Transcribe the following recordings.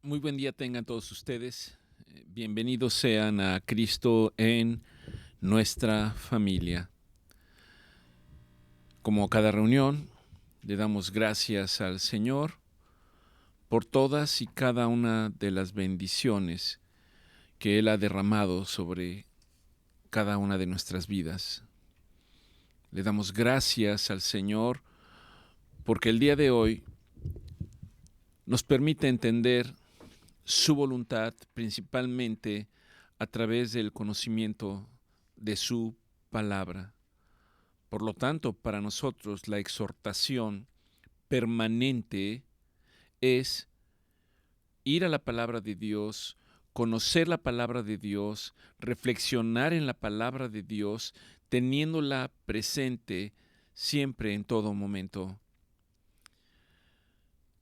Muy buen día tengan todos ustedes. Bienvenidos sean a Cristo en nuestra familia. Como cada reunión, le damos gracias al Señor por todas y cada una de las bendiciones que Él ha derramado sobre cada una de nuestras vidas. Le damos gracias al Señor porque el día de hoy nos permite entender su voluntad principalmente a través del conocimiento de su palabra. Por lo tanto, para nosotros la exhortación permanente es ir a la palabra de Dios, conocer la palabra de Dios, reflexionar en la palabra de Dios, teniéndola presente siempre en todo momento.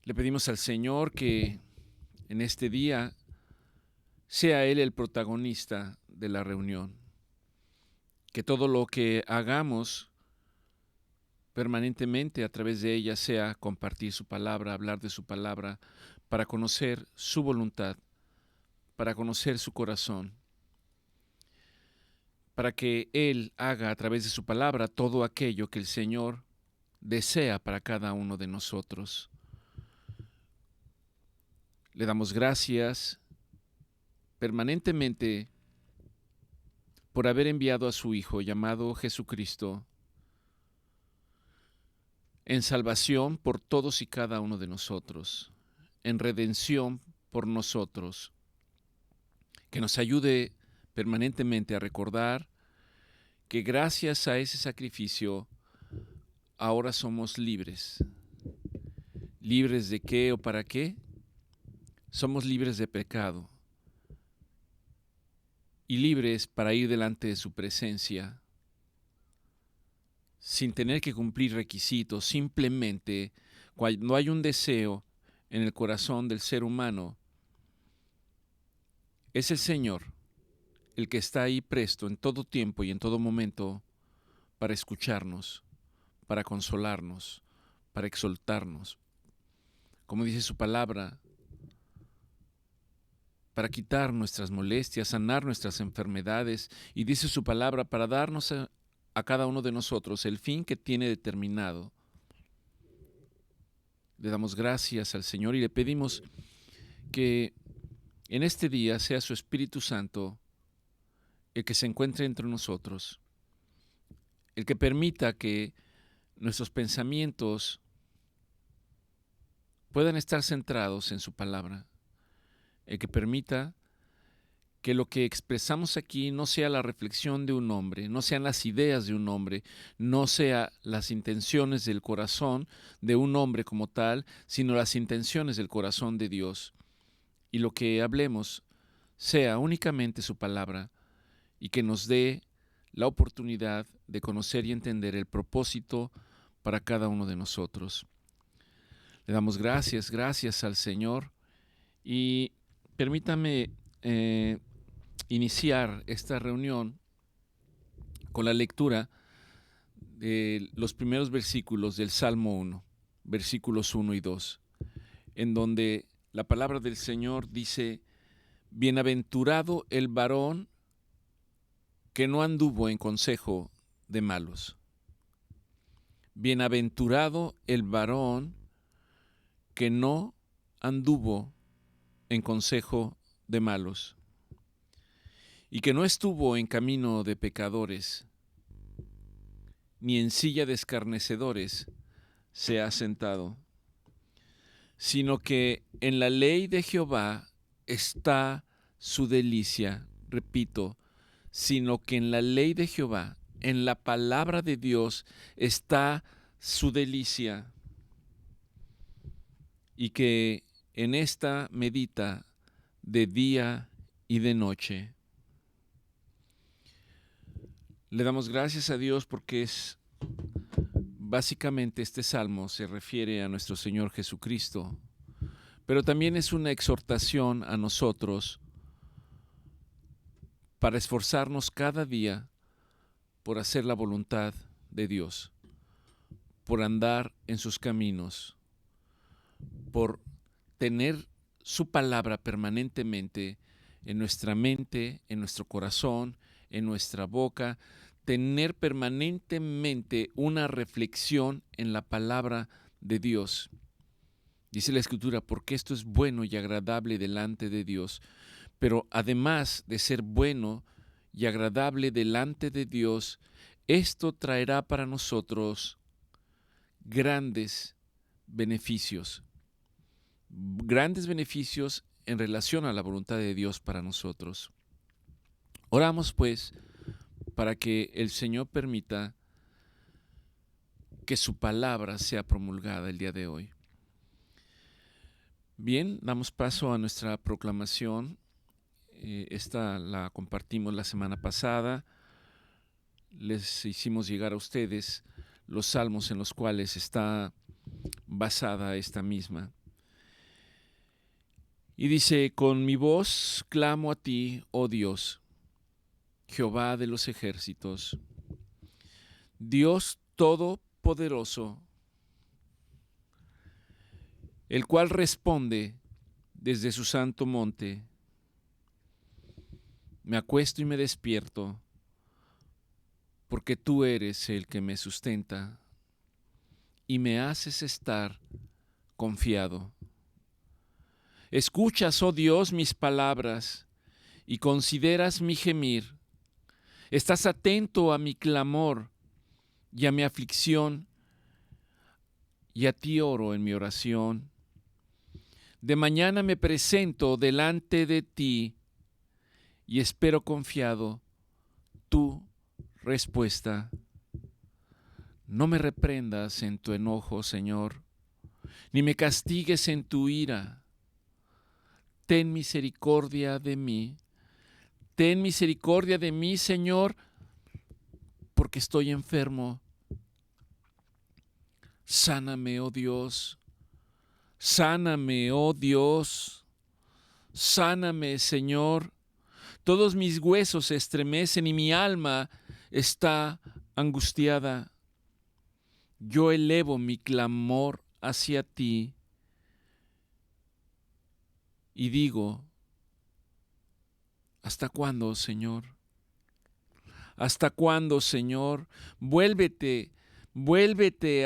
Le pedimos al Señor que en este día sea Él el protagonista de la reunión, que todo lo que hagamos permanentemente a través de ella sea compartir su palabra, hablar de su palabra, para conocer su voluntad, para conocer su corazón, para que Él haga a través de su palabra todo aquello que el Señor desea para cada uno de nosotros. Le damos gracias permanentemente por haber enviado a su Hijo llamado Jesucristo en salvación por todos y cada uno de nosotros, en redención por nosotros, que nos ayude permanentemente a recordar que gracias a ese sacrificio ahora somos libres. ¿Libres de qué o para qué? Somos libres de pecado y libres para ir delante de su presencia sin tener que cumplir requisitos, simplemente cuando hay un deseo en el corazón del ser humano, es el Señor el que está ahí presto en todo tiempo y en todo momento para escucharnos, para consolarnos, para exaltarnos. Como dice su palabra, para quitar nuestras molestias, sanar nuestras enfermedades, y dice su palabra para darnos a cada uno de nosotros el fin que tiene determinado. Le damos gracias al Señor y le pedimos que en este día sea su Espíritu Santo el que se encuentre entre nosotros, el que permita que nuestros pensamientos puedan estar centrados en su palabra, el que permita que lo que expresamos aquí no sea la reflexión de un hombre, no sean las ideas de un hombre, no sea las intenciones del corazón de un hombre como tal, sino las intenciones del corazón de Dios. Y lo que hablemos sea únicamente su palabra y que nos dé la oportunidad de conocer y entender el propósito para cada uno de nosotros. Le damos gracias al Señor y permítame iniciar esta reunión con la lectura de los primeros versículos del Salmo 1, versículos 1 y 2, en donde la palabra del Señor dice: bienaventurado el varón que no anduvo en consejo de malos. Bienaventurado el varón que no anduvo en consejo de malos, y que no estuvo en camino de pecadores, ni en silla de escarnecedores se ha sentado, sino que en la ley de Jehová está su delicia. Repito, sino que en la ley de Jehová, en la palabra de Dios, está su delicia, y que en esta medita de día y de noche. Le damos gracias a Dios porque básicamente este salmo se refiere a nuestro Señor Jesucristo, pero también es una exhortación a nosotros para esforzarnos cada día por hacer la voluntad de Dios, por andar en sus caminos, por tener su palabra permanentemente en nuestra mente, en nuestro corazón, en nuestra boca, tener permanentemente una reflexión en la palabra de Dios. Dice la Escritura, porque esto es bueno y agradable delante de Dios. Pero además de ser bueno y agradable delante de Dios, esto traerá para nosotros grandes beneficios en relación a la voluntad de Dios para nosotros. Oramos pues para que el Señor permita que su palabra sea promulgada el día de hoy. Bien, damos paso a nuestra proclamación. Esta la compartimos la semana pasada. Les hicimos llegar a ustedes los salmos en los cuales está basada esta misma. Y dice, con mi voz clamo a ti, oh Dios, Jehová de los ejércitos, Dios todopoderoso, el cual responde desde su santo monte. Me acuesto y me despierto, porque tú eres el que me sustenta y me haces estar confiado. Escuchas, oh Dios, mis palabras y consideras mi gemir. Estás atento a mi clamor y a mi aflicción, y a ti oro en mi oración. De mañana me presento delante de ti y espero confiado tu respuesta. No me reprendas en tu enojo, Señor, ni me castigues en tu ira. Ten misericordia de mí. Ten misericordia de mí, Señor, porque estoy enfermo. Sáname, oh Dios. Sáname, oh Dios. Sáname, Señor. Todos mis huesos se estremecen y mi alma está angustiada. Yo elevo mi clamor hacia ti y digo, ¿hasta cuándo, Señor? ¿Hasta cuándo, Señor? Vuélvete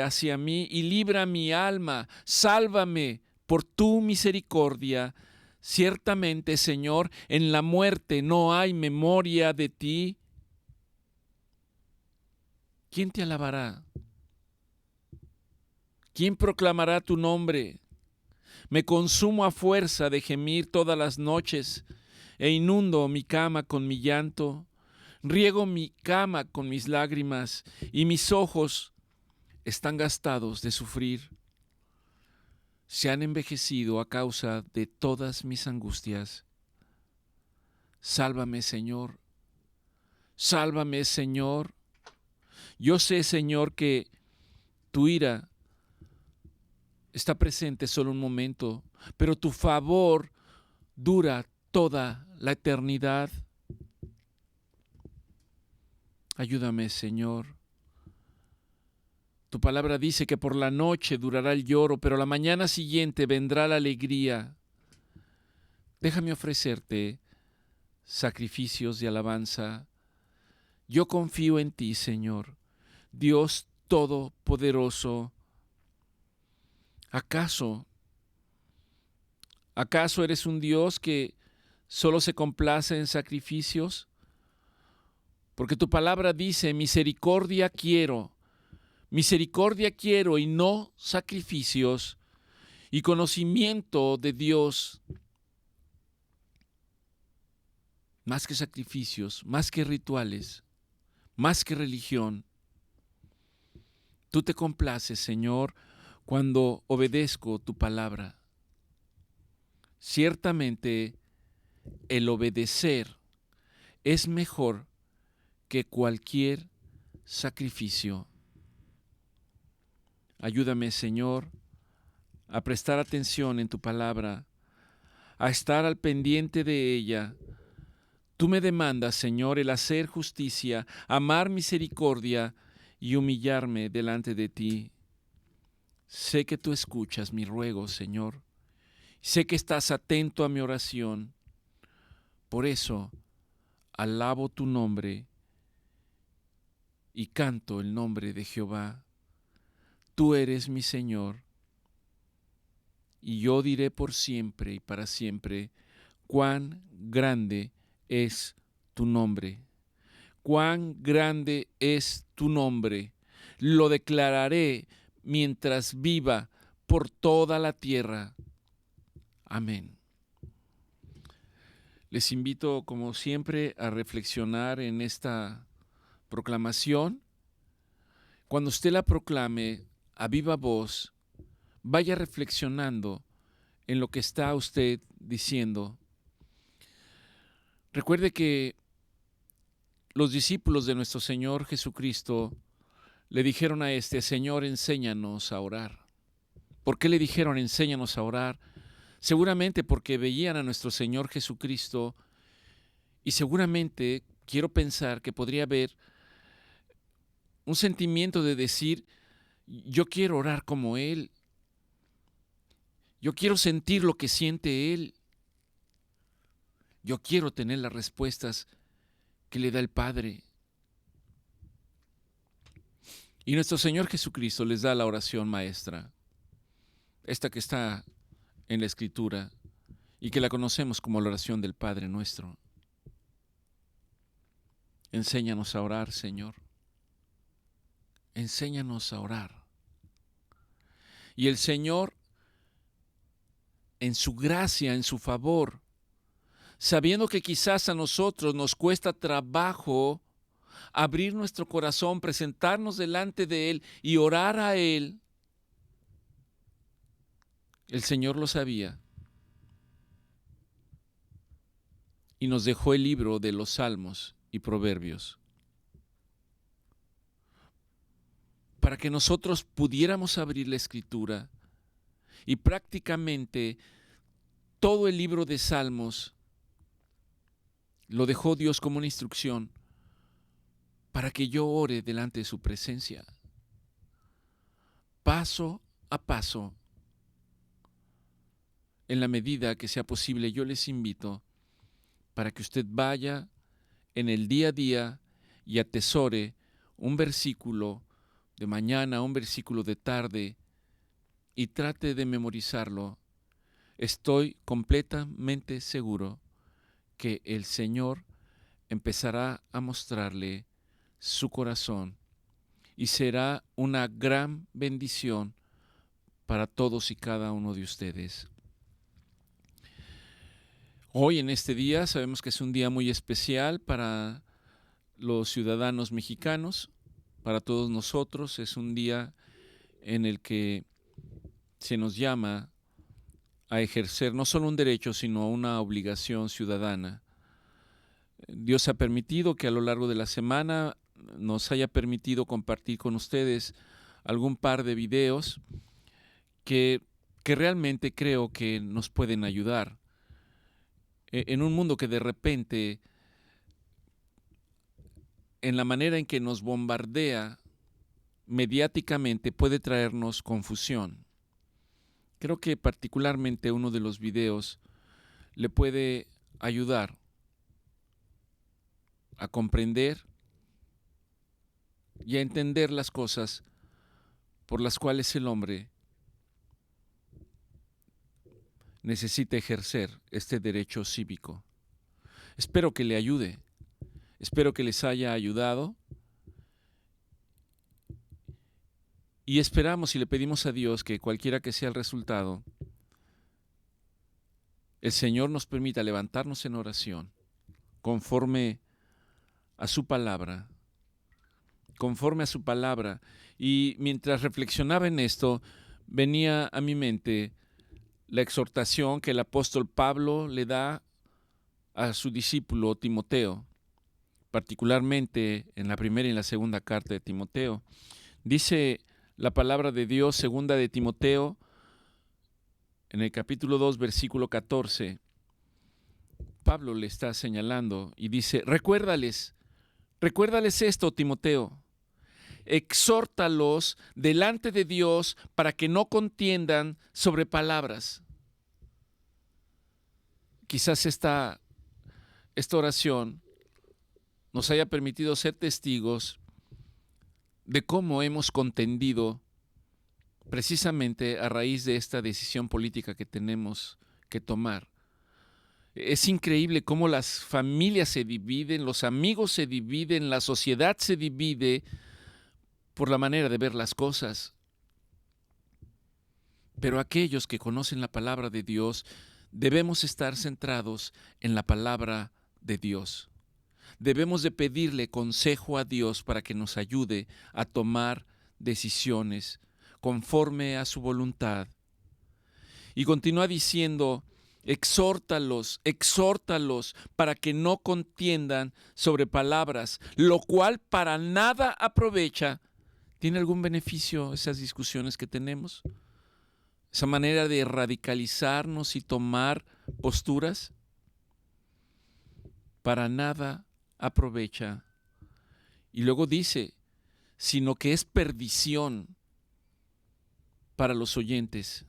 hacia mí y libra mi alma. Sálvame por tu misericordia. Ciertamente, Señor, en la muerte no hay memoria de ti. ¿Quién te alabará? ¿Quién proclamará tu nombre? Me consumo a fuerza de gemir todas las noches e inundo mi cama con mi llanto. Riego mi cama con mis lágrimas y mis ojos están gastados de sufrir. Se han envejecido a causa de todas mis angustias. Sálvame, Señor. Sálvame, Señor. Yo sé, Señor, que tu ira está presente solo un momento, pero tu favor dura toda la eternidad. Ayúdame, Señor. Tu palabra dice que por la noche durará el lloro, pero la mañana siguiente vendrá la alegría. Déjame ofrecerte sacrificios de alabanza. Yo confío en ti, Señor, Dios Todopoderoso. ¿Acaso eres un Dios que solo se complace en sacrificios? Porque tu palabra dice, misericordia quiero y no sacrificios, y conocimiento de Dios, más que sacrificios, más que rituales, más que religión. Tú te complaces, Señor, cuando obedezco tu palabra. Ciertamente, el obedecer es mejor que cualquier sacrificio. Ayúdame, Señor, a prestar atención en tu palabra, a estar al pendiente de ella. Tú me demandas, Señor, el hacer justicia, amar misericordia y humillarme delante de ti. Sé que tú escuchas mi ruego, Señor, Sé que estás atento a mi oración. Por eso alabo tu nombre y canto el nombre de Jehová. Tú eres mi Señor, y yo diré por siempre y para siempre cuán grande es tu nombre. Cuán grande es tu nombre. Lo declararé mientras viva por toda la tierra. Amén. Les invito, como siempre, a reflexionar en esta proclamación. Cuando usted la proclame a viva voz, vaya reflexionando en lo que está usted diciendo. Recuerde que los discípulos de nuestro Señor Jesucristo le dijeron a Señor, enséñanos a orar. ¿Por qué le dijeron, enséñanos a orar? Seguramente porque veían a nuestro Señor Jesucristo y seguramente quiero pensar que podría haber un sentimiento de decir, yo quiero orar como Él, yo quiero sentir lo que siente Él, yo quiero tener las respuestas que le da el Padre. Y nuestro Señor Jesucristo les da la oración maestra, esta que está en la Escritura y que la conocemos como la oración del Padre nuestro. Enséñanos a orar, Señor. Enséñanos a orar. Y el Señor, en su gracia, en su favor, sabiendo que quizás a nosotros nos cuesta trabajo abrir nuestro corazón, presentarnos delante de Él y orar a Él, el Señor lo sabía y nos dejó el libro de los Salmos y Proverbios para que nosotros pudiéramos abrir la Escritura y prácticamente todo el libro de Salmos lo dejó Dios como una instrucción para que yo ore delante de su presencia. Paso a paso, en la medida que sea posible, yo les invito para que usted vaya en el día a día y atesore un versículo de mañana, un versículo de tarde y trate de memorizarlo. Estoy completamente seguro que el Señor empezará a mostrarle su corazón y será una gran bendición para todos y cada uno de ustedes. Hoy en este día sabemos que es un día muy especial para los ciudadanos mexicanos, para todos nosotros. Es un día en el que se nos llama a ejercer no solo un derecho, sino una obligación ciudadana. Dios ha permitido que a lo largo de la semana nos haya permitido compartir con ustedes algún par de videos que realmente creo que nos pueden ayudar. En un mundo que de repente, en la manera en que nos bombardea mediáticamente, puede traernos confusión. Creo que particularmente uno de los videos le puede ayudar a comprender y a entender las cosas por las cuales el hombre necesita ejercer este derecho cívico. Espero que le ayude, espero que les haya ayudado y esperamos y le pedimos a Dios que cualquiera que sea el resultado, el Señor nos permita levantarnos en oración conforme a su palabra, y mientras reflexionaba en esto, venía a mi mente la exhortación que el apóstol Pablo le da a su discípulo Timoteo, particularmente en la primera y en la segunda carta de Timoteo. Dice la palabra de Dios, segunda de Timoteo, en el capítulo 2, versículo 14, Pablo le está señalando y dice, recuérdales esto, Timoteo, exhórtalos delante de Dios para que no contiendan sobre palabras. quizás esta oración nos haya permitido ser testigos de cómo hemos contendido precisamente a raíz de esta decisión política que tenemos que tomar. Es increíble cómo las familias se dividen, los amigos se dividen, la sociedad se divide por la manera de ver las cosas. Pero aquellos que conocen la palabra de Dios, debemos estar centrados en la palabra de Dios. Debemos de pedirle consejo a Dios para que nos ayude a tomar decisiones conforme a su voluntad. Y continúa diciendo, exhórtalos para que no contiendan sobre palabras, lo cual para nada aprovecha. ¿Tiene algún beneficio esas discusiones que tenemos? Esa manera de radicalizarnos y tomar posturas, para nada aprovecha. Y luego dice, sino que es perdición para los oyentes.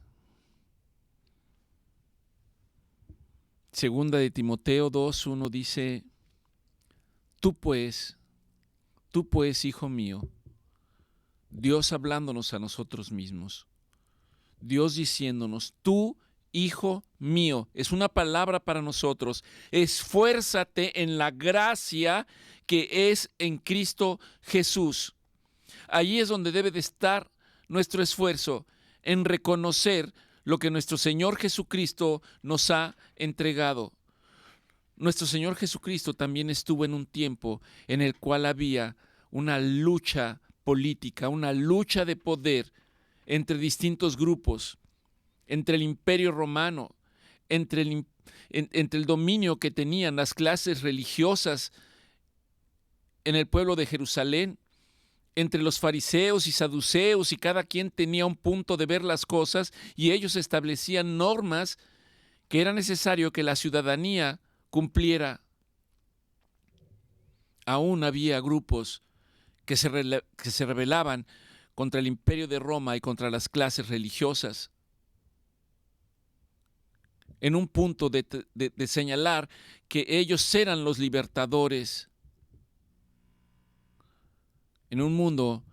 Segunda de Timoteo 2:1 dice, tú pues, hijo mío, Dios hablándonos a nosotros mismos, Dios diciéndonos, tú, hijo mío, es una palabra para nosotros, esfuérzate en la gracia que es en Cristo Jesús. Allí es donde debe de estar nuestro esfuerzo, en reconocer lo que nuestro Señor Jesucristo nos ha entregado. Nuestro Señor Jesucristo también estuvo en un tiempo en el cual había una lucha política, una lucha de poder entre distintos grupos, entre el Imperio Romano, entre el dominio que tenían las clases religiosas en el pueblo de Jerusalén, entre los fariseos y saduceos, y cada quien tenía un punto de ver las cosas, y ellos establecían normas que era necesario que la ciudadanía cumpliera. Aún había grupos que se rebelaban contra el imperio de Roma y contra las clases religiosas, en un punto de señalar que ellos eran los libertadores, en un mundo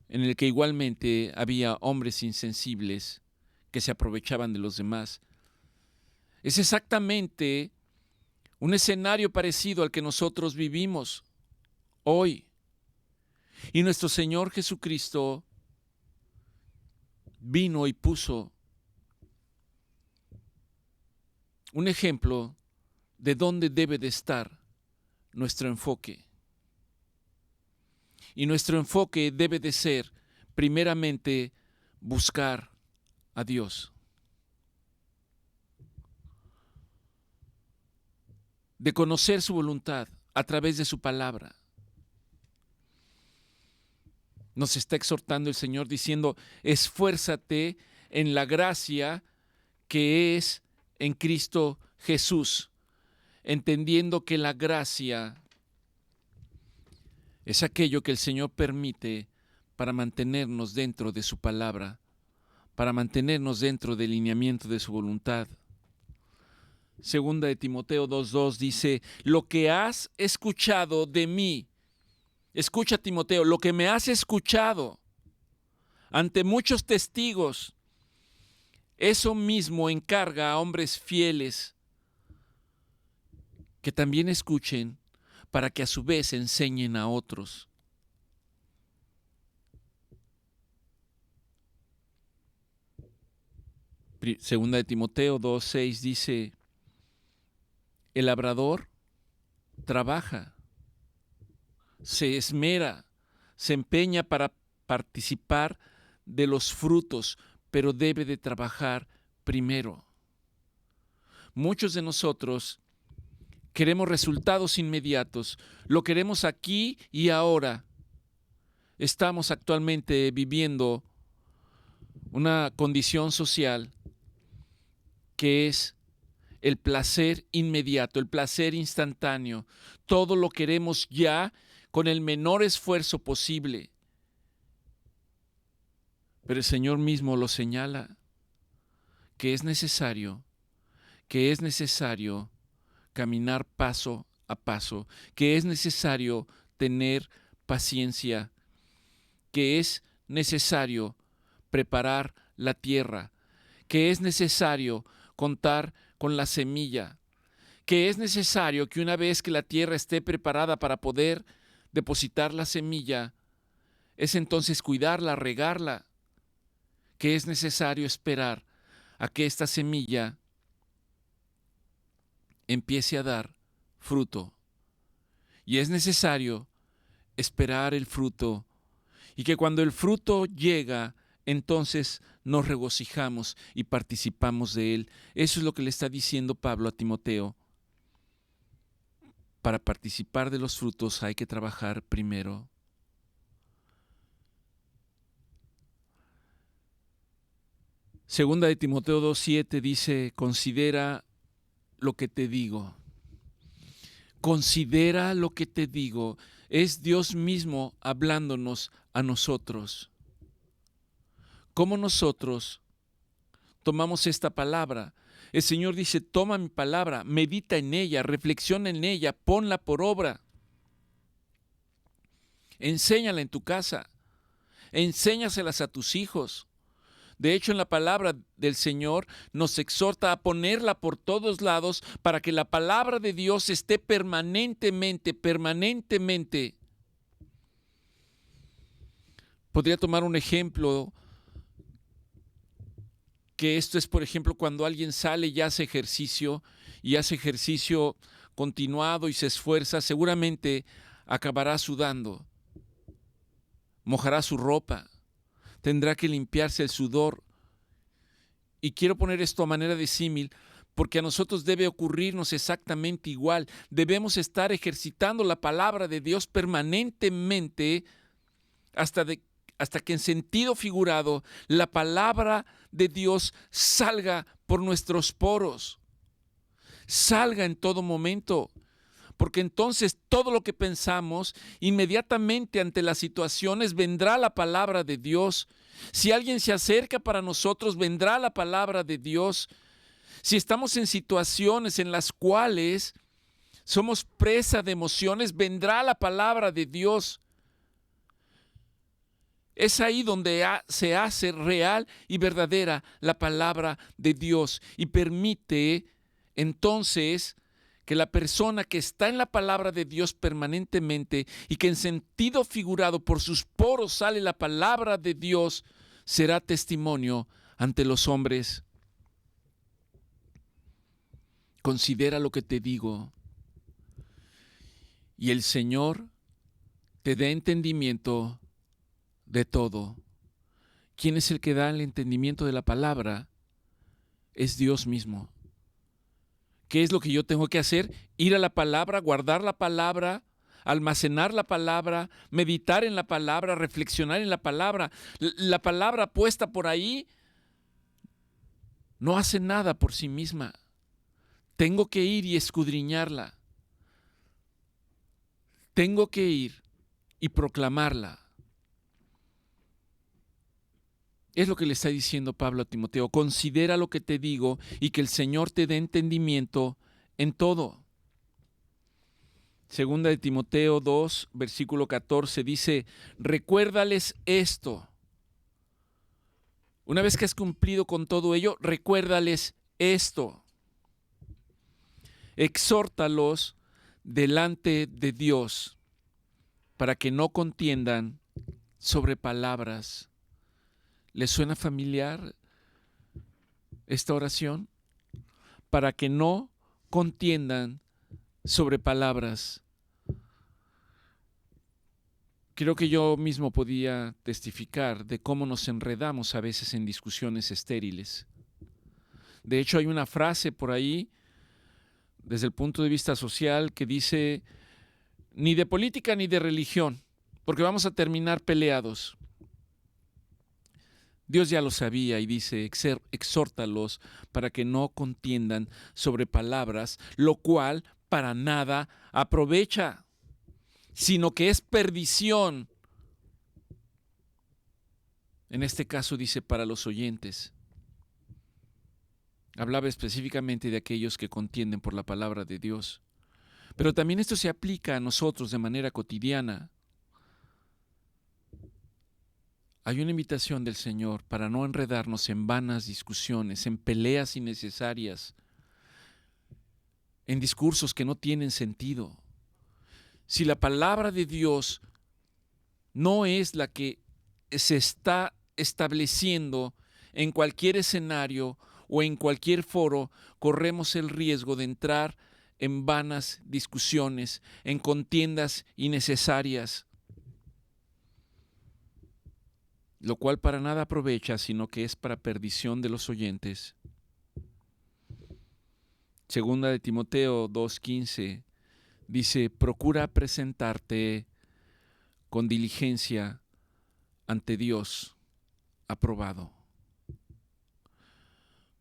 en el que igualmente había hombres insensibles que se aprovechaban de los demás. Es exactamente un escenario parecido al que nosotros vivimos hoy. Y nuestro Señor Jesucristo vino y puso un ejemplo de dónde debe de estar nuestro enfoque. Y nuestro enfoque debe de ser, primeramente, buscar a Dios. De conocer su voluntad a través de su palabra. Nos está exhortando el Señor diciendo, esfuérzate en la gracia que es en Cristo Jesús, entendiendo que la gracia es aquello que el Señor permite para mantenernos dentro de su palabra, para mantenernos dentro del lineamiento de su voluntad. Segunda de Timoteo 2:2 dice, lo que has escuchado de mí, escucha Timoteo, lo que me has escuchado ante muchos testigos, eso mismo encarga a hombres fieles que también escuchen para que a su vez enseñen a otros. Segunda de Timoteo 2:6 dice, el labrador trabaja, se esmera, se empeña para participar de los frutos, pero debe de trabajar primero. Muchos de nosotros queremos resultados inmediatos, lo queremos aquí y ahora. Estamos actualmente viviendo una condición social que es el placer inmediato, el placer instantáneo. Todo lo queremos ya con el menor esfuerzo posible. Pero el Señor mismo lo señala, que es necesario que es necesario caminar paso a paso, que es necesario tener paciencia, que es necesario preparar la tierra, que es necesario contar con la semilla, que es necesario que una vez que la tierra esté preparada para poder depositar la semilla, es entonces cuidarla, regarla, que es necesario esperar a que esta semilla empiece a dar fruto. Y es necesario esperar el fruto, y que cuando el fruto llega, entonces nos regocijamos y participamos de él. Eso es lo que le está diciendo Pablo a Timoteo. Para participar de los frutos hay que trabajar primero. Segunda de Timoteo 2:7 dice, considera lo que te digo. Considera lo que te digo. Es Dios mismo hablándonos a nosotros. ¿Cómo nosotros tomamos esta palabra? El Señor dice, toma mi palabra, medita en ella, reflexiona en ella, ponla por obra. Enséñala en tu casa, enséñaselas a tus hijos. De hecho, en la palabra del Señor nos exhorta a ponerla por todos lados para que la palabra de Dios esté permanentemente. Podría tomar un ejemplo, que esto es, por ejemplo, cuando alguien sale y hace ejercicio continuado y se esfuerza, seguramente acabará sudando, mojará su ropa, tendrá que limpiarse el sudor. Y quiero poner esto a manera de símil, porque a nosotros debe ocurrirnos exactamente igual. Debemos estar ejercitando la palabra de Dios permanentemente hasta que en sentido figurado la palabra de Dios salga por nuestros poros, salga en todo momento. Porque entonces todo lo que pensamos, inmediatamente ante las situaciones vendrá la palabra de Dios. Si alguien se acerca para nosotros, vendrá la palabra de Dios. Si estamos en situaciones en las cuales somos presa de emociones, vendrá la palabra de Dios. Es ahí donde se hace real y verdadera la palabra de Dios y permite entonces que la persona que está en la palabra de Dios permanentemente y que en sentido figurado por sus poros sale la palabra de Dios, será testimonio ante los hombres. Considera lo que te digo, y el Señor te dé entendimiento de todo. ¿Quién es el que da el entendimiento de la palabra? Es Dios mismo. ¿Qué es lo que yo tengo que hacer? Ir a la palabra, guardar la palabra, almacenar la palabra, meditar en la palabra, reflexionar en la palabra. La palabra puesta por ahí no hace nada por sí misma. Tengo que ir y escudriñarla. Tengo que ir y proclamarla. Es lo que le está diciendo Pablo a Timoteo. Considera lo que te digo y que el Señor te dé entendimiento en todo. Segunda de Timoteo 2, versículo 14 dice, recuérdales esto. Una vez que has cumplido con todo ello, recuérdales esto. Exhórtalos delante de Dios para que no contiendan sobre palabras. ¿Les suena familiar esta oración? Para que no contiendan sobre palabras. Creo que yo mismo podía testificar de cómo nos enredamos a veces en discusiones estériles. De hecho, hay una frase por ahí, desde el punto de vista social, que dice, ni de política ni de religión, porque vamos a terminar peleados. Dios ya lo sabía y dice, exhórtalos para que no contiendan sobre palabras, lo cual para nada aprovecha, sino que es perdición. En este caso dice para los oyentes. Hablaba específicamente de aquellos que contienden por la palabra de Dios. Pero también esto se aplica a nosotros de manera cotidiana. Hay una invitación del Señor para no enredarnos en vanas discusiones, en peleas innecesarias, en discursos que no tienen sentido. Si la palabra de Dios no es la que se está estableciendo en cualquier escenario o en cualquier foro, corremos el riesgo de entrar en vanas discusiones, en contiendas innecesarias, lo cual para nada aprovecha, sino que es para perdición de los oyentes. Segunda de Timoteo 2:15 dice: procura presentarte con diligencia ante Dios aprobado.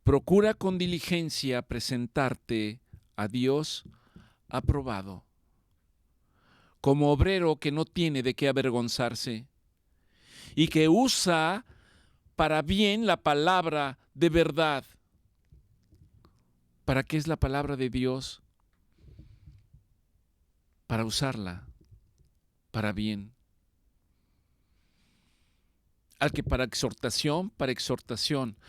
Procura con diligencia presentarte a Dios aprobado, como obrero que no tiene de qué avergonzarse y que usa para bien la palabra de verdad. ¿Para qué es la palabra de Dios? Para usarla para bien. Al que para exhortación,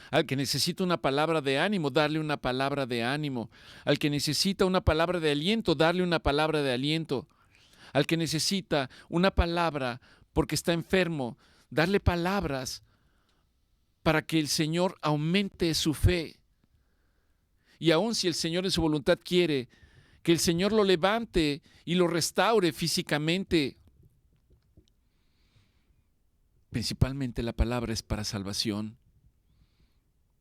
al que necesita una palabra de ánimo, darle una palabra de ánimo, al que necesita una palabra de aliento, darle una palabra de aliento, al que necesita una palabra porque está enfermo, darle palabras para que el Señor aumente su fe. Y aun si el Señor en su voluntad quiere que el Señor lo levante y lo restaure físicamente, principalmente la palabra es para salvación,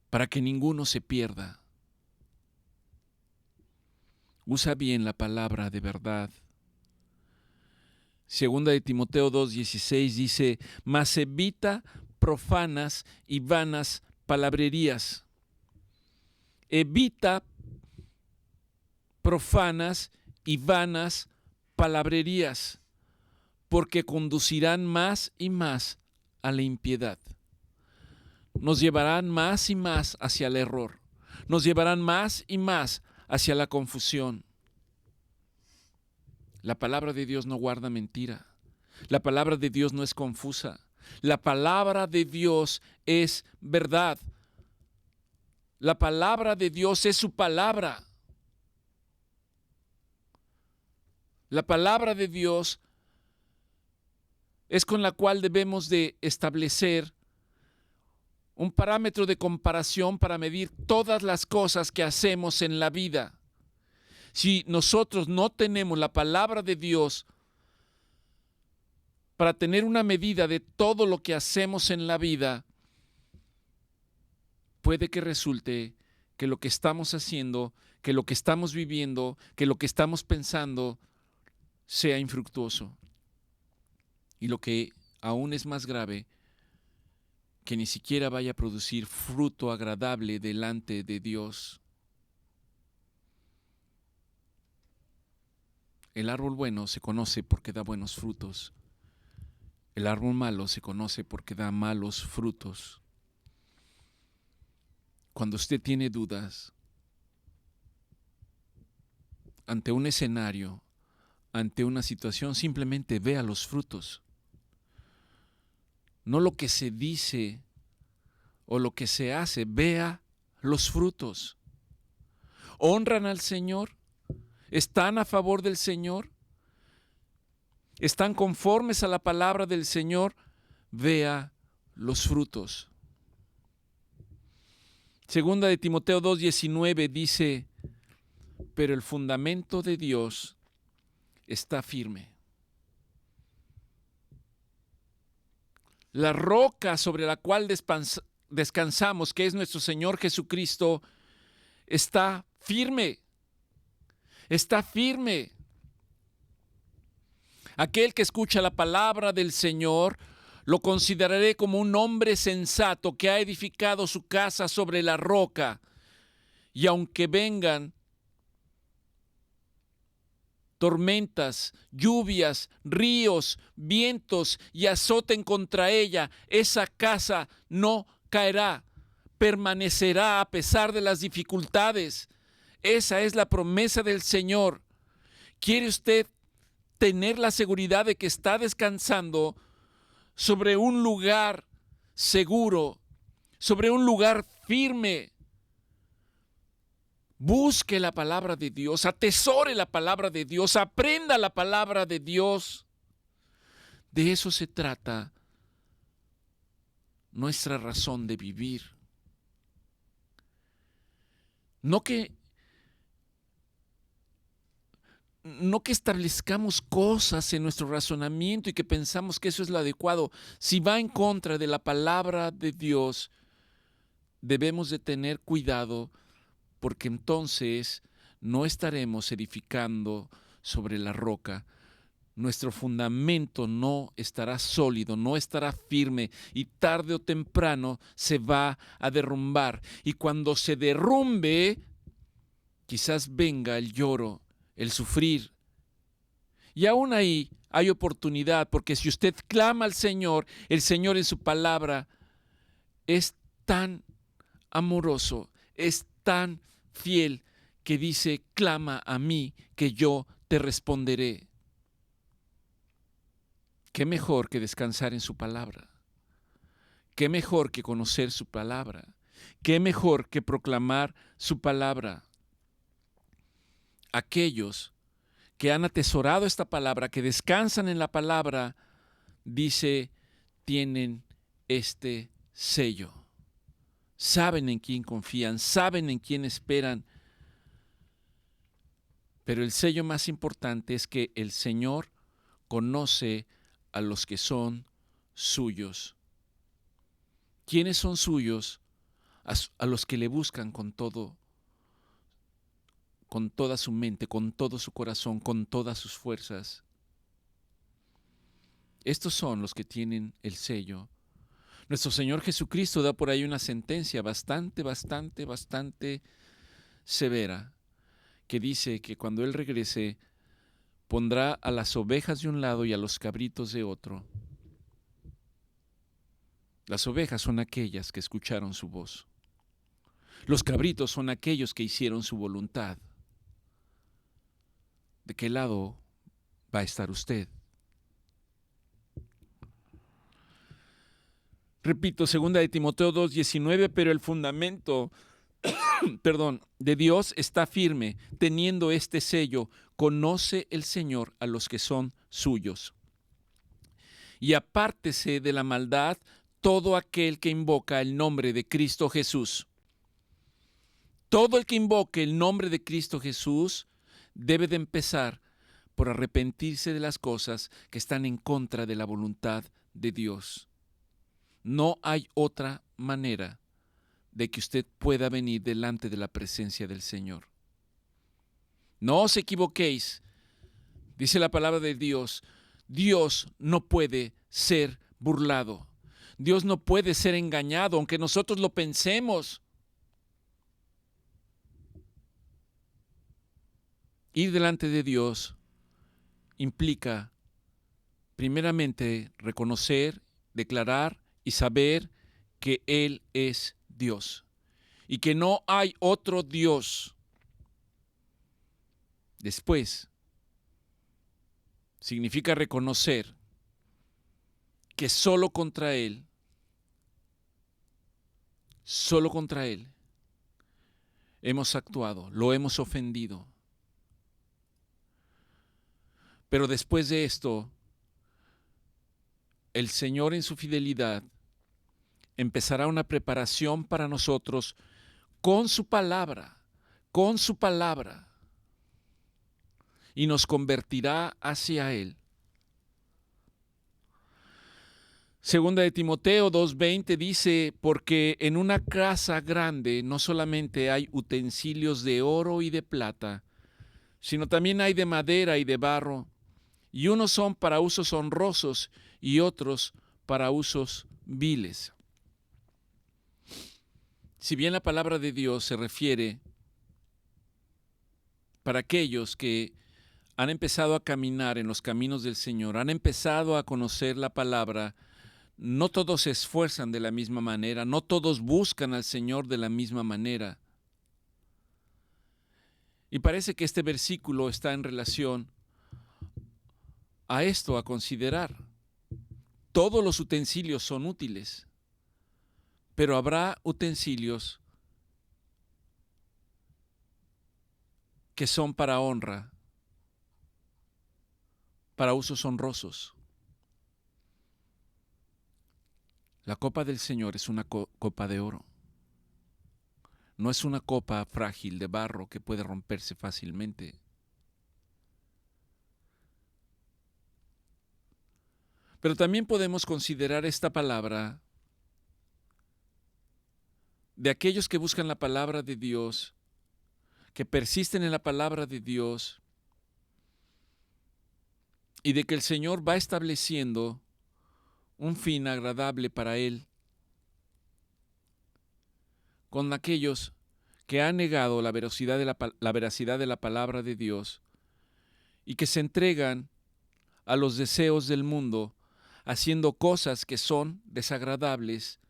para que ninguno se pierda. Usa bien la palabra de verdad. Segunda de Timoteo 2:16 dice: mas evita profanas y vanas palabrerías. Evita profanas y vanas palabrerías, porque conducirán más y más a la impiedad. Nos llevarán más y más hacia el error. Nos llevarán más y más hacia la confusión. La palabra de Dios no guarda mentira. La palabra de Dios no es confusa. La palabra de Dios es verdad. La palabra de Dios es su palabra. La palabra de Dios es con la cual debemos de establecer un parámetro de comparación para medir todas las cosas que hacemos en la vida. Si nosotros no tenemos la palabra de Dios para tener una medida de todo lo que hacemos en la vida, puede que resulte que lo que estamos haciendo, que lo que estamos viviendo, que lo que estamos pensando sea infructuoso. Y lo que aún es más grave, que ni siquiera vaya a producir fruto agradable delante de Dios. El árbol bueno se conoce porque da buenos frutos. El árbol malo se conoce porque da malos frutos. Cuando usted tiene dudas ante un escenario, ante una situación, simplemente vea los frutos. No lo que se dice o lo que se hace, vea los frutos. ¿Honran al Señor? ¿Están a favor del Señor? ¿Están conformes a la palabra del Señor? Vea los frutos. Segunda de Timoteo 2:19 dice: pero el fundamento de Dios está firme. La roca sobre la cual descansamos, que es nuestro Señor Jesucristo, está firme. Está firme. Aquel que escucha la palabra del Señor, lo consideraré como un hombre sensato que ha edificado su casa sobre la roca. Y aunque vengan tormentas, lluvias, ríos, vientos y azoten contra ella, esa casa no caerá, permanecerá a pesar de las dificultades. Esa es la promesa del Señor. ¿Quiere usted tener la seguridad de que está descansando sobre un lugar seguro, sobre un lugar firme? Busque la palabra de Dios, atesore la palabra de Dios, aprenda la palabra de Dios. De eso se trata nuestra razón de vivir. No que establezcamos cosas en nuestro razonamiento y que pensamos que eso es lo adecuado. Si va en contra de la palabra de Dios, debemos de tener cuidado, porque entonces no estaremos edificando sobre la roca. Nuestro fundamento no estará sólido, no estará firme, y tarde o temprano se va a derrumbar. Y cuando se derrumbe, quizás venga el lloro, el sufrir. Y aún ahí hay oportunidad, porque si usted clama al Señor, el Señor en su palabra es tan amoroso, es tan fiel, que dice: clama a mí, que yo te responderé. ¿Qué mejor que descansar en su palabra? ¿Qué mejor que conocer su palabra? ¿Qué mejor que proclamar su palabra? Aquellos que han atesorado esta palabra, que descansan en la palabra, dice, tienen este sello. Saben en quién confían, saben en quién esperan. Pero el sello más importante es que el Señor conoce a los que son suyos. ¿Quiénes son suyos? A los que le buscan con todo, con toda su mente, con todo su corazón, con todas sus fuerzas. Estos son los que tienen el sello. Nuestro Señor Jesucristo da por ahí una sentencia bastante severa, que dice que cuando Él regrese, pondrá a las ovejas de un lado y a los cabritos de otro. Las ovejas son aquellas que escucharon su voz. Los cabritos son aquellos que hicieron su voluntad. ¿De qué lado va a estar usted? Repito, 2 de Timoteo 2:19, pero el fundamento de Dios está firme, teniendo este sello: conoce el Señor a los que son suyos. Y apártese de la maldad todo aquel que invoca el nombre de Cristo Jesús. Todo el que invoque el nombre de Cristo Jesús debe de empezar por arrepentirse de las cosas que están en contra de la voluntad de Dios. No hay otra manera de que usted pueda venir delante de la presencia del Señor. No os equivoquéis, dice la palabra de Dios. Dios no puede ser burlado. Dios no puede ser engañado, aunque nosotros lo pensemos. Ir delante de Dios implica, primeramente, reconocer, declarar y saber que Él es Dios y que no hay otro Dios. Después, significa reconocer que solo contra Él hemos actuado, lo hemos ofendido. Pero después de esto, el Señor en su fidelidad empezará una preparación para nosotros con su palabra, y nos convertirá hacia Él. 2 de Timoteo 2:20 dice: porque en una casa grande no solamente hay utensilios de oro y de plata, sino también hay de madera y de barro, y unos son para usos honrosos y otros para usos viles. Si bien la palabra de Dios se refiere para aquellos que han empezado a caminar en los caminos del Señor, han empezado a conocer la palabra, no todos se esfuerzan de la misma manera, no todos buscan al Señor de la misma manera. Y parece que este versículo está en relación a esto, a considerar. Todos los utensilios son útiles, pero habrá utensilios que son para honra, para usos honrosos. La copa del Señor es una copa de oro. No es una copa frágil de barro que puede romperse fácilmente. Pero también podemos considerar esta palabra de aquellos que buscan la palabra de Dios, que persisten en la palabra de Dios, y de que el Señor va estableciendo un fin agradable para Él con aquellos que han negado la veracidad de la palabra de Dios y que se entregan a los deseos del mundo, haciendo cosas que son desagradables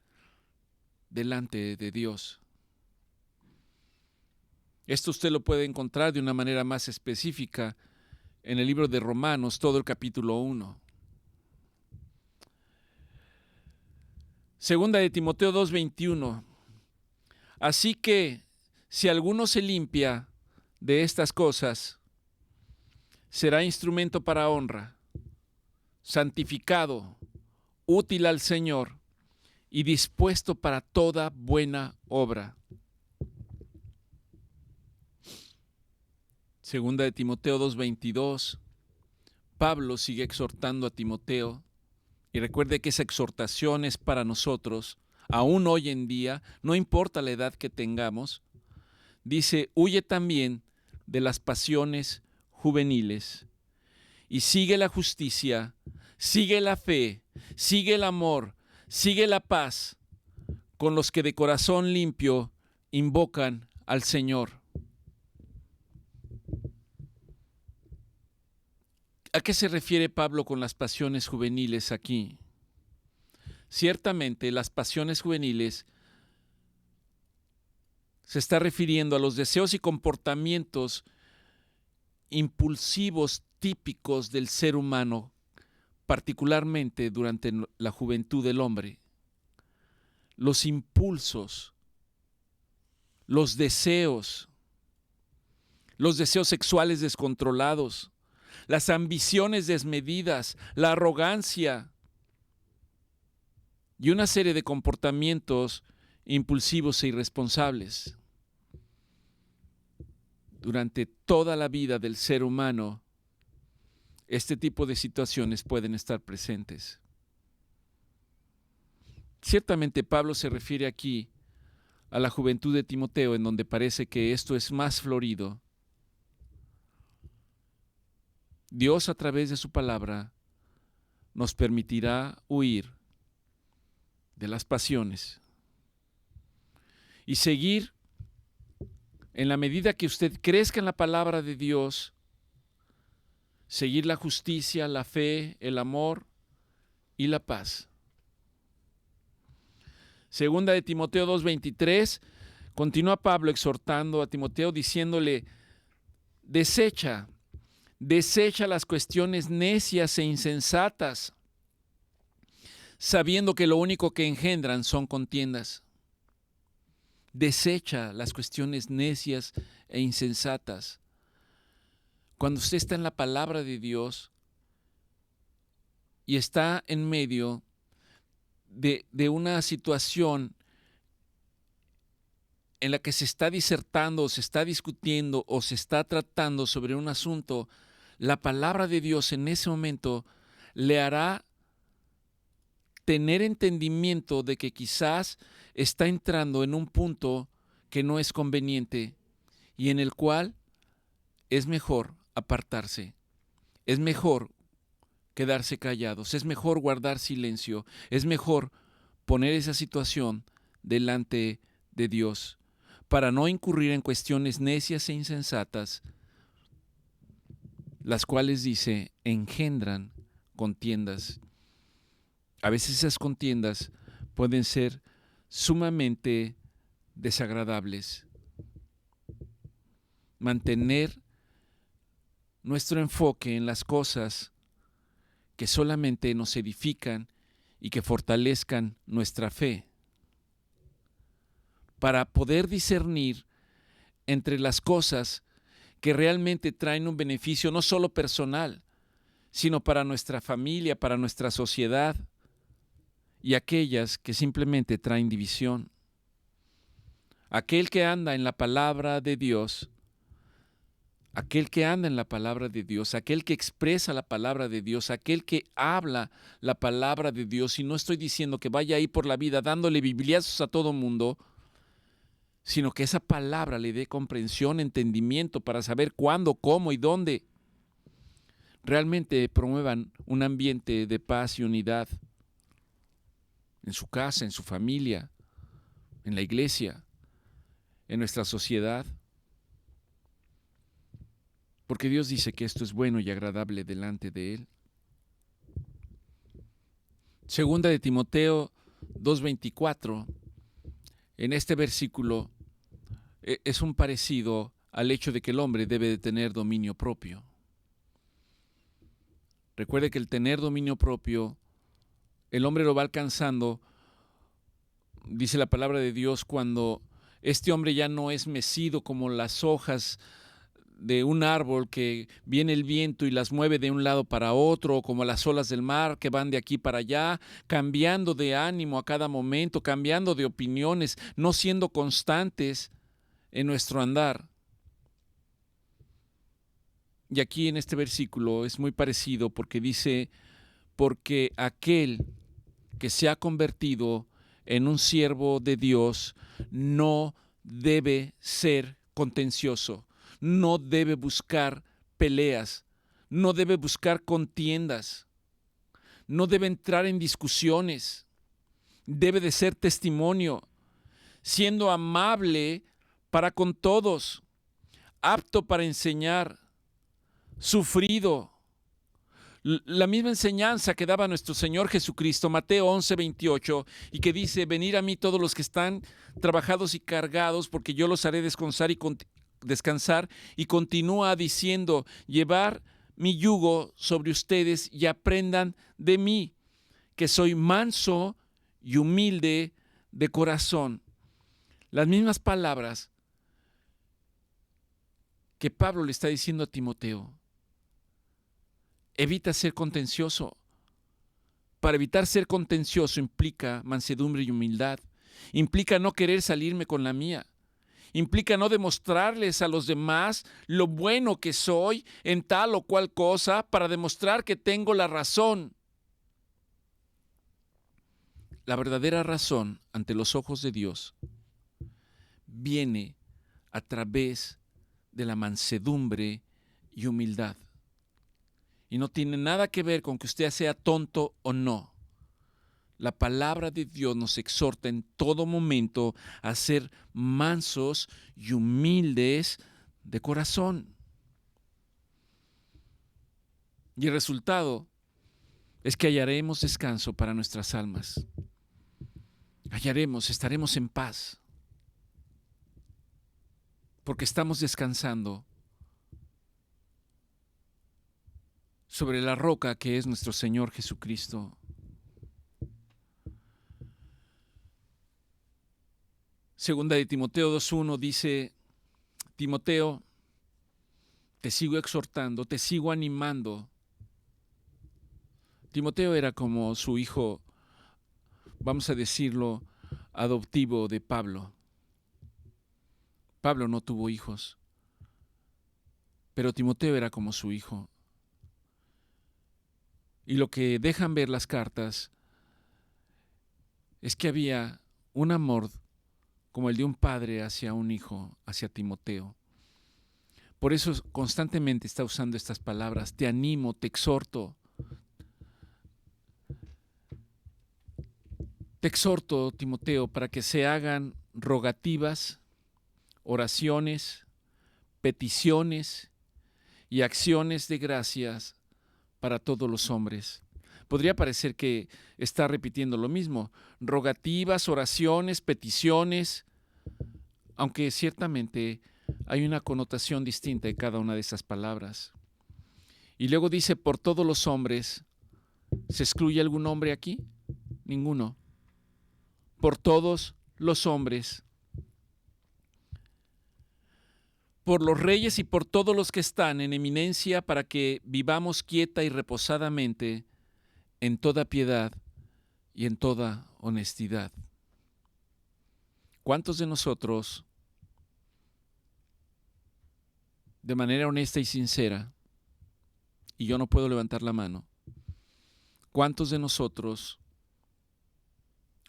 delante de Dios. Esto usted lo puede encontrar de una manera más específica en el libro de Romanos, todo el capítulo 1. Segunda de Timoteo 2:21. Así que, si alguno se limpia de estas cosas, será instrumento para honra, santificado, útil al Señor y dispuesto para toda buena obra. Segunda de Timoteo 2:22, Pablo sigue exhortando a Timoteo, y recuerde que esa exhortación es para nosotros, aún hoy en día, no importa la edad que tengamos. Dice, huye también de las pasiones juveniles y sigue la justicia, sigue la fe, sigue el amor, sigue la paz con los que de corazón limpio invocan al Señor. ¿A qué se refiere Pablo con las pasiones juveniles aquí? Ciertamente las pasiones juveniles se está refiriendo a los deseos y comportamientos impulsivos típicos del ser humano, particularmente durante la juventud del hombre. Los impulsos, los deseos sexuales descontrolados, las ambiciones desmedidas, la arrogancia y una serie de comportamientos impulsivos e irresponsables. Durante toda la vida del ser humano, este tipo de situaciones pueden estar presentes. Ciertamente Pablo se refiere aquí a la juventud de Timoteo, en donde parece que esto es más florido. Dios, a través de su palabra, nos permitirá huir de las pasiones y seguir, en la medida que usted crezca en la palabra de Dios, seguir la justicia, la fe, el amor y la paz. Segunda de Timoteo 2:23, continúa Pablo exhortando a Timoteo diciéndole, desecha las cuestiones necias e insensatas, sabiendo que lo único que engendran son contiendas. Desecha las cuestiones necias e insensatas. Cuando usted está en la palabra de Dios y está en medio de una situación en la que se está disertando, o se está discutiendo, o se está tratando sobre un asunto, la palabra de Dios en ese momento le hará tener entendimiento de que quizás está entrando en un punto que no es conveniente y en el cual es mejor apartarse, es mejor quedarse callados, es mejor guardar silencio, es mejor poner esa situación delante de Dios para no incurrir en cuestiones necias e insensatas, las cuales, dice, engendran contiendas. a veces esas contiendas pueden ser sumamente desagradables. Mantener nuestro enfoque en las cosas que solamente nos edifican y que fortalezcan nuestra fe, para poder discernir entre las cosas que realmente traen un beneficio no solo personal, sino para nuestra familia, para nuestra sociedad, y aquellas que simplemente traen división. Aquel que anda en la palabra de Dios, aquel que anda en la palabra de Dios, aquel que expresa la palabra de Dios, aquel que habla la palabra de Dios, y no estoy diciendo que vaya ahí por la vida dándole bibliazos a todo mundo, sino que esa palabra le dé comprensión, entendimiento para saber cuándo, cómo y dónde. Realmente promuevan un ambiente de paz y unidad en su casa, en su familia, en la iglesia, en nuestra sociedad. Porque Dios dice que esto es bueno y agradable delante de Él. Segunda de Timoteo 2:24, en este versículo es un parecido al hecho de que el hombre debe de tener dominio propio. Recuerde que el tener dominio propio, el hombre lo va alcanzando, dice la palabra de Dios, cuando este hombre ya no es mecido como las hojas de un árbol que viene el viento y las mueve de un lado para otro, como las olas del mar que van de aquí para allá, cambiando de ánimo a cada momento, cambiando de opiniones, no siendo constantes en nuestro andar. Y aquí en este versículo es muy parecido porque dice, porque aquel que se ha convertido en un siervo de Dios no debe ser contencioso, no debe buscar peleas, no debe buscar contiendas, no debe entrar en discusiones, debe de ser testimonio, siendo amable para con todos, apto para enseñar, sufrido. La misma enseñanza que daba nuestro Señor Jesucristo, Mateo 11:28, y que dice, venid a mí todos los que están trabajados y cargados, porque yo los haré descansar, y continúa diciendo, llevar mi yugo sobre ustedes y aprendan de mí, que soy manso y humilde de corazón. Las mismas palabras que Pablo le está diciendo a Timoteo. Evita ser contencioso. Para evitar ser contencioso implica mansedumbre y humildad. Implica no querer salirme con la mía. Implica no demostrarles a los demás lo bueno que soy en tal o cual cosa para demostrar que tengo la razón. La verdadera razón ante los ojos de Dios viene a través de la mansedumbre y humildad. Y no tiene nada que ver con que usted sea tonto o no. La palabra de Dios nos exhorta en todo momento a ser mansos y humildes de corazón. Y el resultado es que hallaremos descanso para nuestras almas. Estaremos en paz. Porque estamos descansando sobre la roca que es nuestro Señor Jesucristo. Segunda de Timoteo 2:1 dice, Timoteo, te sigo exhortando, te sigo animando. Timoteo era como su hijo, vamos a decirlo, adoptivo de Pablo. Pablo no tuvo hijos, pero Timoteo era como su hijo. Y lo que dejan ver las cartas es que había un amor como el de un padre hacia un hijo, hacia Timoteo. Por eso constantemente está usando estas palabras, te animo, te exhorto. Te exhorto, Timoteo, para que se hagan rogativas, oraciones, peticiones y acciones de gracias para todos los hombres. Podría parecer que está repitiendo lo mismo. Rogativas, oraciones, peticiones, aunque ciertamente hay una connotación distinta en cada una de esas palabras. Y luego dice, por todos los hombres. ¿Se excluye algún hombre aquí? Ninguno. Por todos los hombres. Por los reyes y por todos los que están en eminencia, para que vivamos quieta y reposadamente en toda piedad y en toda honestidad. ¿Cuántos de nosotros, de manera honesta y sincera, y yo no puedo levantar la mano, cuántos de nosotros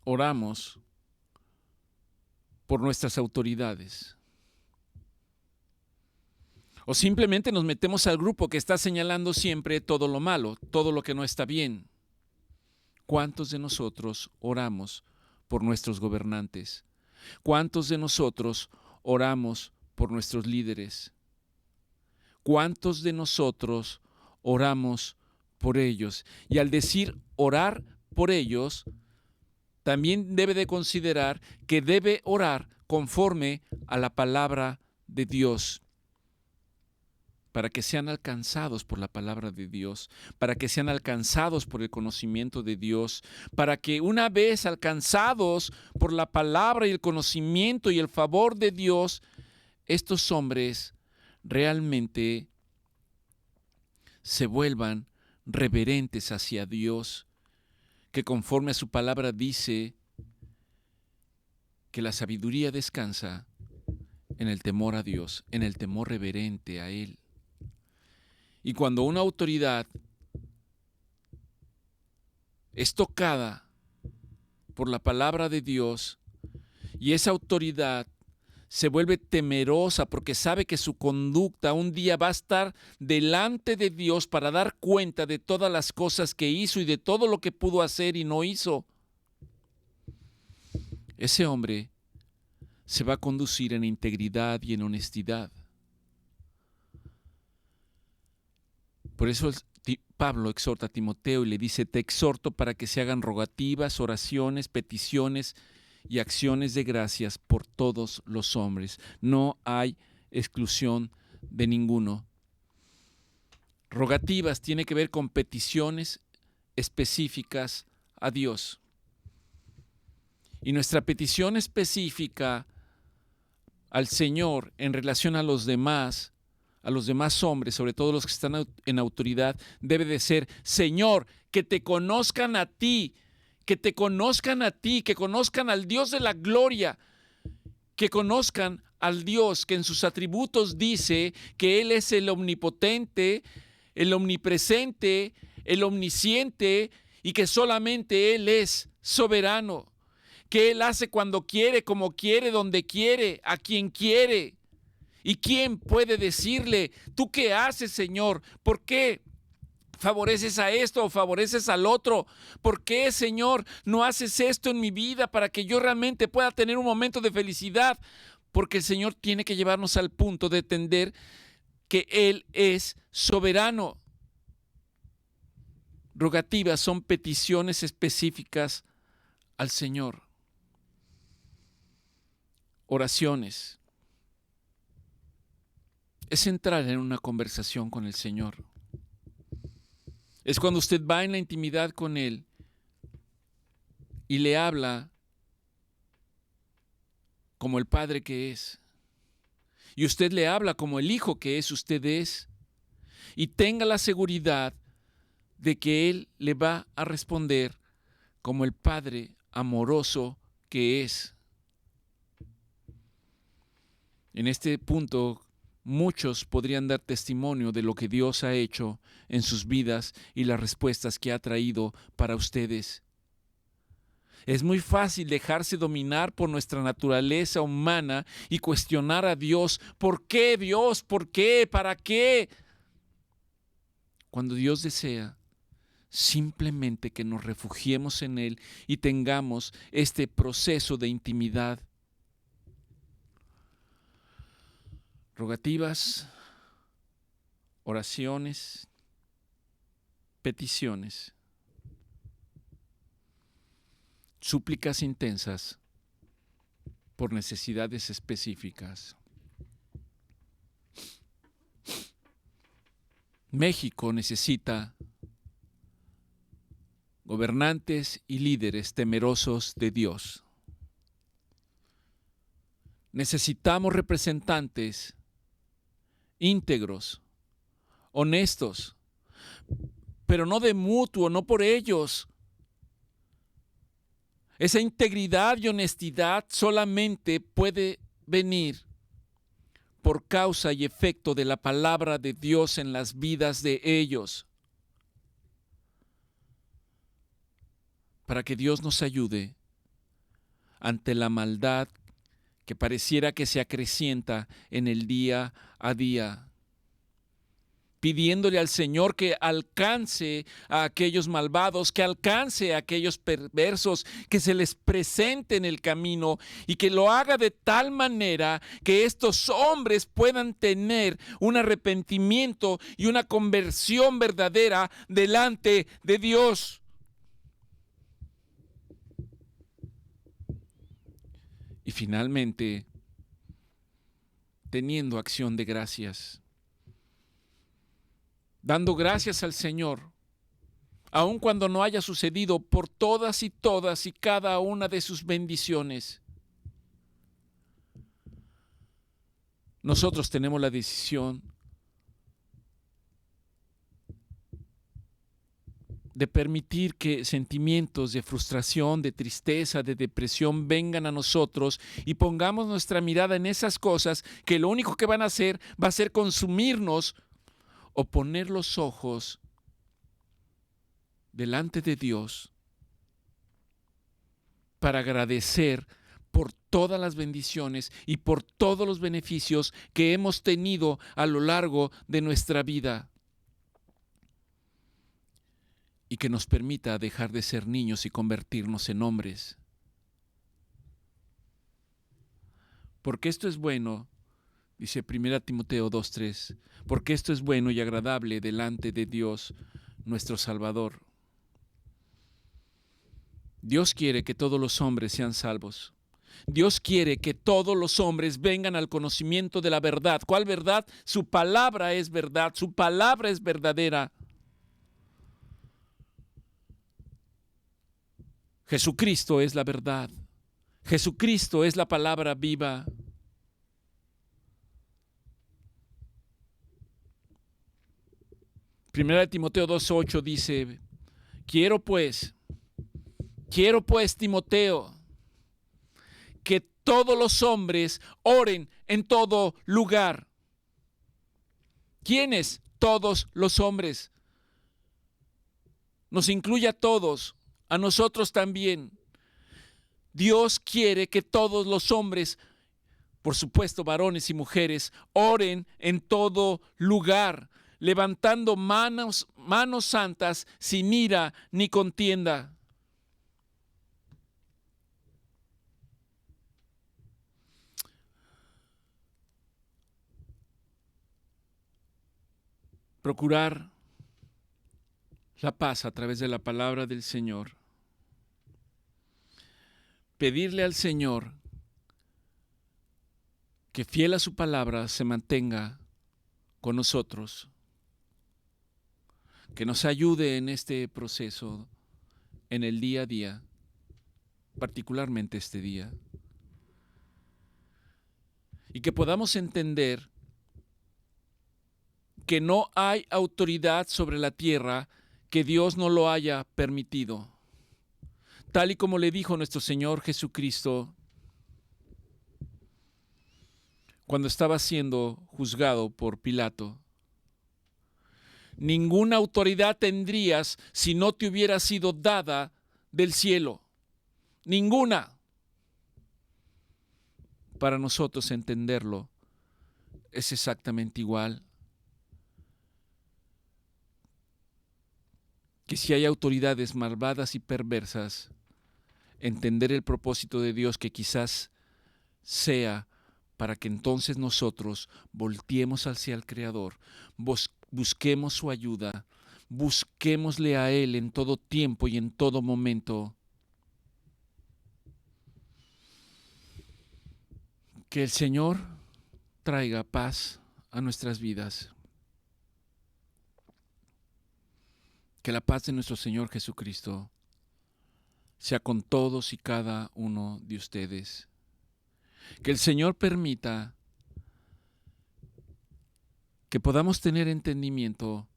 oramos por nuestras autoridades? O simplemente nos metemos al grupo que está señalando siempre todo lo malo, todo lo que no está bien. ¿Cuántos de nosotros oramos por nuestros gobernantes? ¿Cuántos de nosotros oramos por nuestros líderes? ¿Cuántos de nosotros oramos por ellos? Y al decir orar por ellos, también debe de considerar que debe orar conforme a la palabra de Dios, para que sean alcanzados por la palabra de Dios, para que sean alcanzados por el conocimiento de Dios, para que una vez alcanzados por la palabra y el conocimiento y el favor de Dios, estos hombres realmente se vuelvan reverentes hacia Dios, que conforme a su palabra dice que la sabiduría descansa en el temor a Dios, en el temor reverente a Él. Y cuando una autoridad es tocada por la palabra de Dios y esa autoridad se vuelve temerosa porque sabe que su conducta un día va a estar delante de Dios para dar cuenta de todas las cosas que hizo y de todo lo que pudo hacer y no hizo, ese hombre se va a conducir en integridad y en honestidad. Por eso Pablo exhorta a Timoteo y le dice, te exhorto para que se hagan rogativas, oraciones, peticiones y acciones de gracias por todos los hombres. No hay exclusión de ninguno. Rogativas tiene que ver con peticiones específicas a Dios. Y nuestra petición específica al Señor en relación a los demás hombres, sobre todo los que están en autoridad, debe de ser, Señor, que te conozcan a ti, que te conozcan a ti, que conozcan al Dios de la gloria, que conozcan al Dios que en sus atributos dice que Él es el omnipotente, el omnipresente, el omnisciente y que solamente Él es soberano, que Él hace cuando quiere, como quiere, donde quiere, a quien quiere. ¿Y quién puede decirle, tú qué haces, Señor? ¿Por qué favoreces a esto o favoreces al otro? ¿Por qué, Señor, no haces esto en mi vida para que yo realmente pueda tener un momento de felicidad? Porque el Señor tiene que llevarnos al punto de entender que Él es soberano. Rogativas son peticiones específicas al Señor. Oraciones es entrar en una conversación con el Señor. Es cuando usted va en la intimidad con Él y le habla como el Padre que es. Y usted le habla como el Hijo que es, usted es. Y tenga la seguridad de que Él le va a responder como el Padre amoroso que es. En este punto, muchos podrían dar testimonio de lo que Dios ha hecho en sus vidas y las respuestas que ha traído para ustedes. Es muy fácil dejarse dominar por nuestra naturaleza humana y cuestionar a Dios. ¿Por qué, Dios? ¿Por qué? ¿Para qué? Cuando Dios desea simplemente que nos refugiemos en Él y tengamos este proceso de intimidad. Rogativas, oraciones, peticiones. súplicas intensas por necesidades específicas. México necesita gobernantes y líderes temerosos de Dios. Necesitamos representantes íntegros, honestos, pero no de mutuo, no por ellos. Esa integridad y honestidad solamente puede venir por causa y efecto de la palabra de Dios en las vidas de ellos. Para que Dios nos ayude ante la maldad que pareciera que se acrecienta en el día a día, pidiéndole al Señor que alcance a aquellos malvados, que alcance a aquellos perversos, que se les presente en el camino y que lo haga de tal manera que estos hombres puedan tener un arrepentimiento y una conversión verdadera delante de Dios. Y finalmente, teniendo acción de gracias, dando gracias al Señor, aun cuando no haya sucedido, por todas y cada una de sus bendiciones. Nosotros tenemos la decisión de permitir que sentimientos de frustración, de tristeza, de depresión vengan a nosotros y pongamos nuestra mirada en esas cosas que lo único que van a hacer va a ser consumirnos, o poner los ojos delante de Dios para agradecer por todas las bendiciones y por todos los beneficios que hemos tenido a lo largo de nuestra vida, y que nos permita dejar de ser niños y convertirnos en hombres. Porque esto es bueno, dice 1 Timoteo 2:3, porque esto es bueno y agradable delante de Dios nuestro Salvador. Dios quiere que todos los hombres sean salvos. Dios quiere que todos los hombres vengan al conocimiento de la verdad. ¿Cuál verdad? Su palabra es verdad, su palabra es verdadera. Jesucristo es la verdad. Jesucristo es la palabra viva. Primera de Timoteo 2:8 dice: Quiero pues, Timoteo, que todos los hombres oren en todo lugar. ¿Quiénes? Todos los hombres. Nos incluye a todos, a nosotros también. Dios quiere que todos los hombres, por supuesto varones y mujeres, oren en todo lugar, levantando manos santas sin ira ni contienda. Procurar la paz a través de la palabra del Señor. Pedirle al Señor que, fiel a su palabra, se mantenga con nosotros, que nos ayude en este proceso, en el día a día, particularmente este día, y que podamos entender que no hay autoridad sobre la tierra que Dios no lo haya permitido. Tal y como le dijo nuestro Señor Jesucristo cuando estaba siendo juzgado por Pilato: ninguna autoridad tendrías si no te hubiera sido dada del cielo. Ninguna. Para nosotros entenderlo es exactamente igual. Que si hay autoridades malvadas y perversas, entender el propósito de Dios, que quizás sea para que entonces nosotros volteemos hacia el Creador, busquemos su ayuda, busquémosle a Él en todo tiempo y en todo momento, Que el Señor traiga paz a nuestras vidas. Que la paz de nuestro Señor Jesucristo sea con todos y cada uno de ustedes. Que el Señor permita que podamos tener entendimiento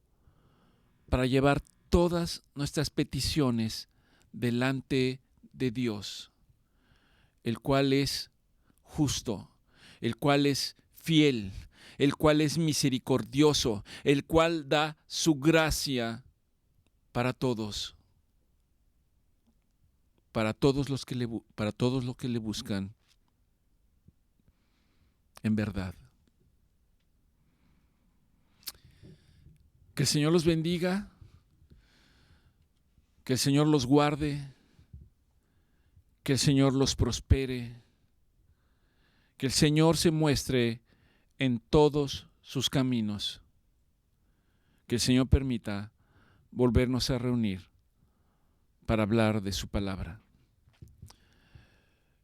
para llevar todas nuestras peticiones delante de Dios, el cual es justo, el cual es fiel, el cual es misericordioso, el cual da su gracia para todos los que le buscan en verdad. Que el Señor los bendiga, que el Señor los guarde, que el Señor los prospere, que el Señor se muestre en todos sus caminos, que el Señor permita volvernos a reunir para hablar de su palabra.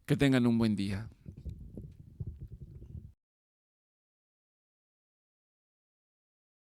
Que tengan un buen día.